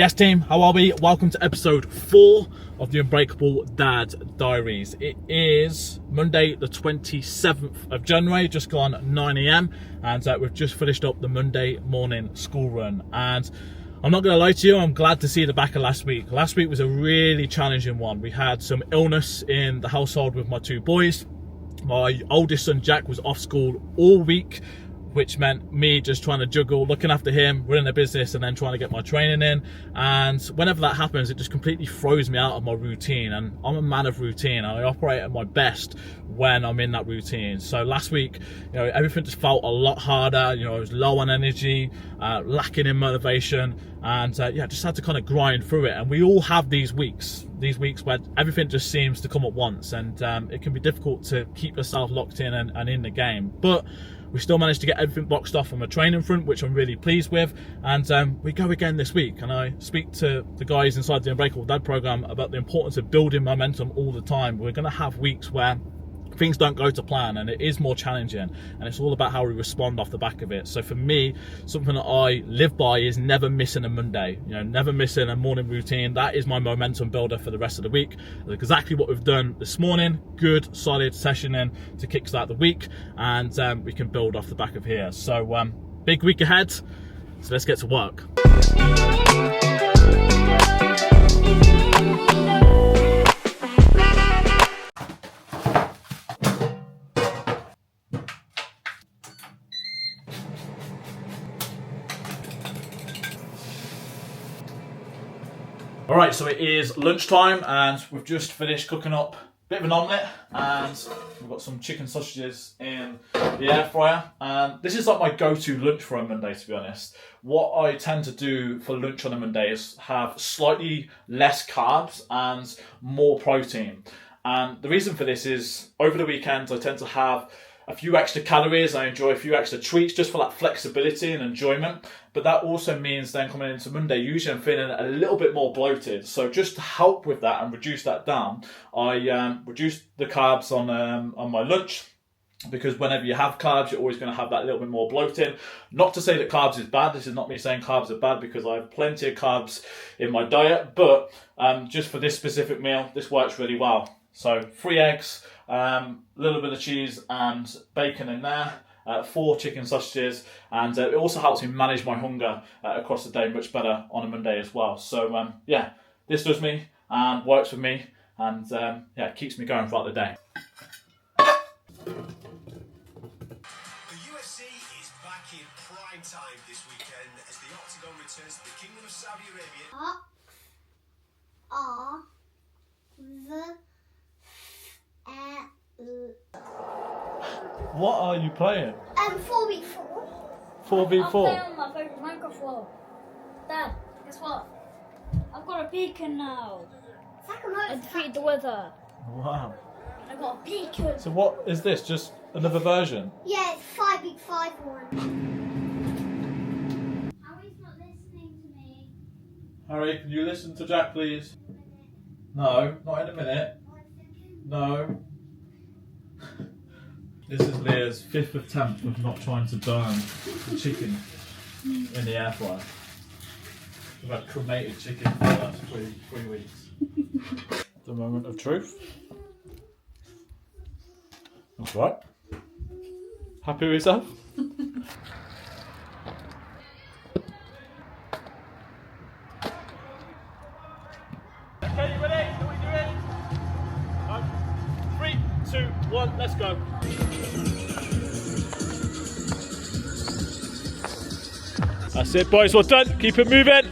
Yes team, how are we? Welcome to episode 4 of the Unbreakable Dad Diaries. It is Monday the 27th of January, just gone 9 AM, and we've just finished up the Monday morning school run. And I'm not going to lie to you, I'm glad to see the back of last week. Last week was a really challenging one. We had some illness in the household with my two boys. My oldest son Jack was off school all week, which meant me just trying to juggle looking after him, running a business, and then trying to get my training in. And whenever that happens, it just completely throws me out of my routine. And I'm a man of routine, and I operate at my best when I'm in that routine. So last week, everything just felt a lot harder. I was low on energy, lacking in motivation, and just had to kind of grind through it. And we all have these weeks where everything just seems to come at once, and it can be difficult to keep yourself locked in and in the game. But we still managed to get everything boxed off on the training front, which I'm really pleased with. And we go again this week. And I speak to the guys inside the Unbreakable Dad program about the importance of building momentum all the time. We're going to have weeks where things don't go to plan, and it is more challenging, and it's all about how we respond off the back of it. So for me, something that I live by is never missing a Monday, never missing a morning routine. That is my momentum builder for the rest of the week. That's exactly what we've done this morning. Good solid session in to kickstart the week, and we can build off the back of here. So big week ahead, so let's get to work. All right, so it is lunchtime, and we've just finished cooking up a bit of an omelette, and we've got some chicken sausages in the air fryer. And this is like my go-to lunch for a Monday, to be honest. What I tend to do for lunch on a Monday is have slightly less carbs and more protein. And the reason for this is over the weekends I tend to have a few extra calories. I enjoy a few extra treats just for that flexibility and enjoyment. But that also means then coming into Monday, usually I'm feeling a little bit more bloated. So just to help with that and reduce that down, I reduce the carbs on my lunch, because whenever you have carbs, you're always going to have that little bit more bloating. Not to say that carbs is bad. This is not me saying carbs are bad, because I have plenty of carbs in my diet. But just for this specific meal, this works really well. So 3 eggs, a little bit of cheese and bacon in there, 4 chicken sausages, and it also helps me manage my hunger across the day much better on a Monday as well. So this does me and works for me, and it keeps me going throughout the day. The UFC is back in prime time this weekend as the Octagon returns to the Kingdom of Saudi Arabia. What are you playing? 4v4. 4v4? I'm playing on my favourite Minecraft world. Dad, guess what? I've got a beacon now. I defeated the weather. Wow. I got a beacon. So what is this? Just another version? Yeah, it's 5v5 one. Harry's not listening to me. Harry, can you listen to Jack, please? No, not in a minute. No. This is Leah's 5th attempt of not trying to burn the chicken in the air fryer. We've had cremated chicken for the last 3 weeks. The moment of truth. That's right. Happy with yourself? Okay, you ready? What are you doing? 3, 2, 1, let's go. That's it, boys, well done. Keep it moving.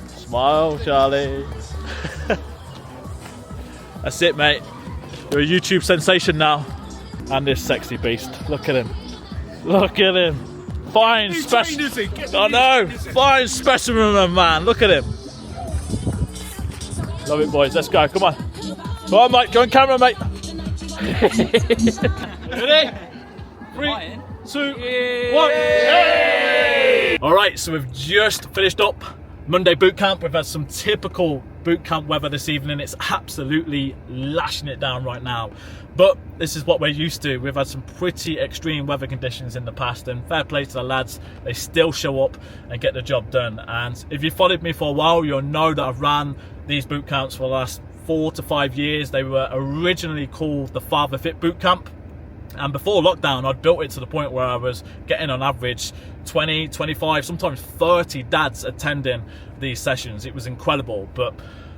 Smile, Charlie. That's it, mate. You're a YouTube sensation now. And this sexy beast. Look at him. Look at him. Fine specimen. I know. Fine specimen of a man. Look at him. Love it, boys. Let's go. Come on. Come on, mate. Go on camera, mate. Ready? 3, 2, 1. Yay! All right, so we've just finished up Monday boot camp. We've had some typical boot camp weather this evening. It's absolutely lashing it down right now, but this is what we're used to. We've had some pretty extreme weather conditions in the past, and fair play to the lads, they still show up and get the job done. And if you followed me for a while, you'll know that I've ran these boot camps for the last 4 to 5 years. They were originally called the Father Fit Boot Camp, and before lockdown I'd built it to the point where I was getting on average 20, 25, sometimes 30 dads attending these sessions. It was incredible, but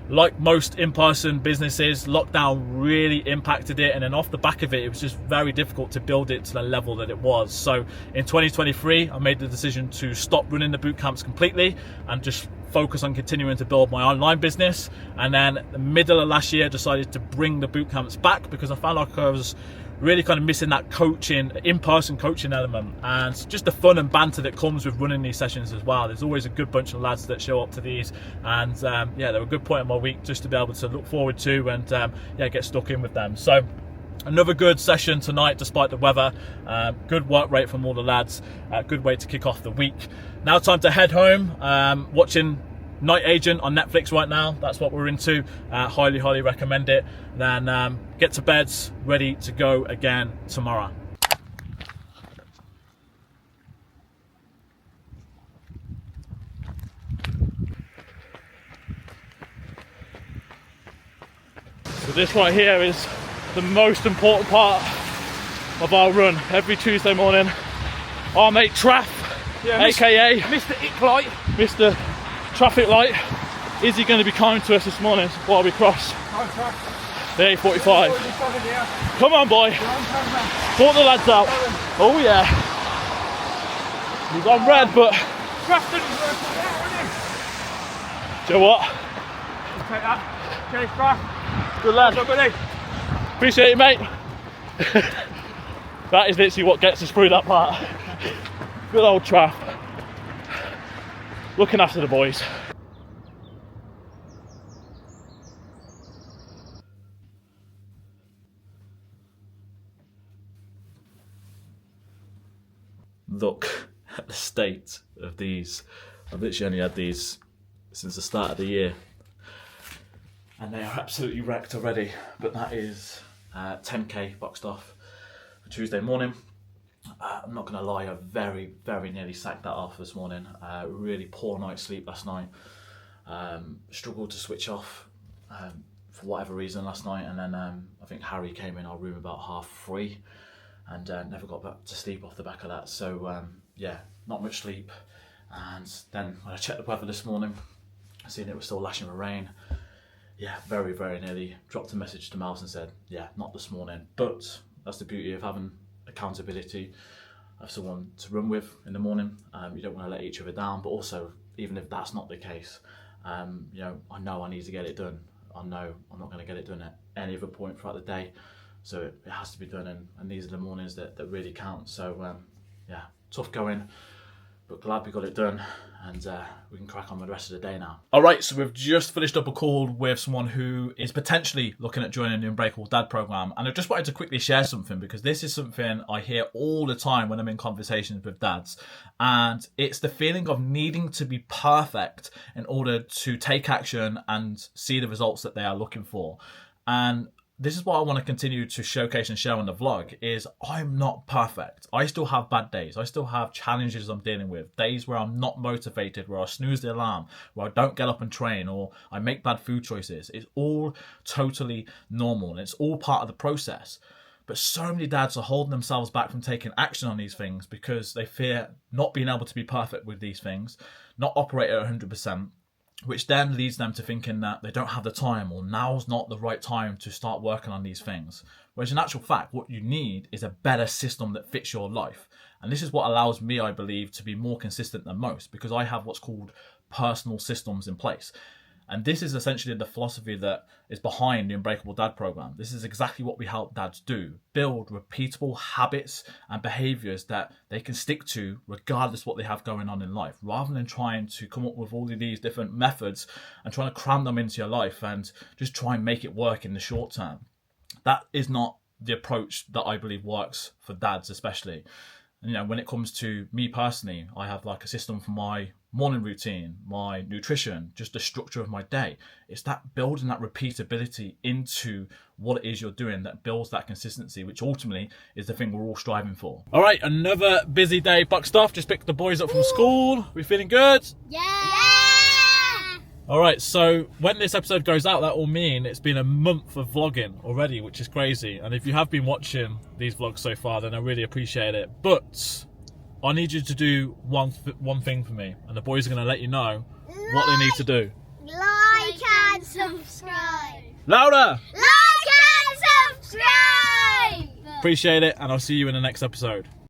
like most in-person businesses, lockdown really impacted it, and then off the back of it, it was just very difficult to build it to the level that it was. So in 2023, I made the decision to stop running the boot camps completely and just focus on continuing to build my online business. And then the middle of last year, I decided to bring the boot camps back because I found like I was really kind of missing that coaching, in-person coaching element, and just the fun and banter that comes with running these sessions as well. There's always a good bunch of lads that show up to these, and yeah, they're a good point in my week just to be able to look forward to and yeah, get stuck in with them. So another good session tonight despite the weather. Good work rate from all the lads. Good way to kick off the week. Now time to head home. Watching Night Agent on Netflix right now. That's what we're into. Highly recommend it. Then get to bed, ready to go again tomorrow. So this right here is the most important part of our run every Tuesday morning. Our mate Traff, yeah, aka Mr. Ick Light, Mr. Traffic Light, is he going to be kind to us this morning while we cross the A45? Come on, boy. Sort the lads out. Oh yeah. He's on red, but do you know what? take that. Cheers, Traff. Good lad. Good buddy. Appreciate it, mate. That is literally what gets us through that part. Good old Traff. Looking after the boys. Look at the state of these. I've literally only had these since the start of the year, and they are absolutely wrecked already. But that is 10k boxed off for Tuesday morning. I'm not going to lie, I very nearly sacked that off this morning. Really poor night's sleep last night. Struggled to switch off for whatever reason last night, and then I think Harry came in our room about 3:30 and never got back to sleep off the back of that. So yeah, not much sleep. And then when I checked the weather this morning, I seen it was still lashing with rain. Yeah, very nearly dropped a message to Miles and said, yeah, not this morning. But that's the beauty of having accountability, of someone to run with in the morning. You don't want to let each other down, but also, even if that's not the case, you know I need to get it done. I know I'm not going to get it done at any other point throughout the day, so it has to be done, and these are the mornings that really count. So yeah, tough going, but glad we got it done, and we can crack on with the rest of the day now. Alright, so we've just finished up a call with someone who is potentially looking at joining the Unbreakable Dad program, and I just wanted to quickly share something, because this is something I hear all the time when I'm in conversations with dads, and it's the feeling of needing to be perfect in order to take action and see the results that they are looking for. And this is what I want to continue to showcase and share on the vlog, is I'm not perfect. I still have bad days. I still have challenges I'm dealing with. Days where I'm not motivated, where I snooze the alarm, where I don't get up and train, or I make bad food choices. It's all totally normal, and it's all part of the process. But so many dads are holding themselves back from taking action on these things because they fear not being able to be perfect with these things, not operate at 100%. Which then leads them to thinking that they don't have the time, or now's not the right time to start working on these things. Whereas in actual fact, what you need is a better system that fits your life. And this is what allows me, I believe, to be more consistent than most, because I have what's called personal systems in place. And this is essentially the philosophy that is behind the Unbreakable Dad program. This is exactly what we help dads do. Build repeatable habits and behaviors that they can stick to regardless what they have going on in life, rather than trying to come up with all of these different methods and trying to cram them into your life and just try and make it work in the short term. That is not the approach that I believe works for dads especially. And, you know, when it comes to me personally, I have like a system for my morning routine, my nutrition, just the structure of my day. It's that building that repeatability into what it is you're doing that builds that consistency, which ultimately is the thing we're all striving for. All right, another busy day. Buckstuff, just picked the boys up from school. We feeling good? Yeah! All right, so when this episode goes out, that will mean it's been a month of vlogging already, which is crazy. And if you have been watching these vlogs so far, then I really appreciate it. But I need you to do one thing for me, and the boys are going to let you know what they need to do. Like and subscribe! Louder! Like and subscribe! Appreciate it, and I'll see you in the next episode.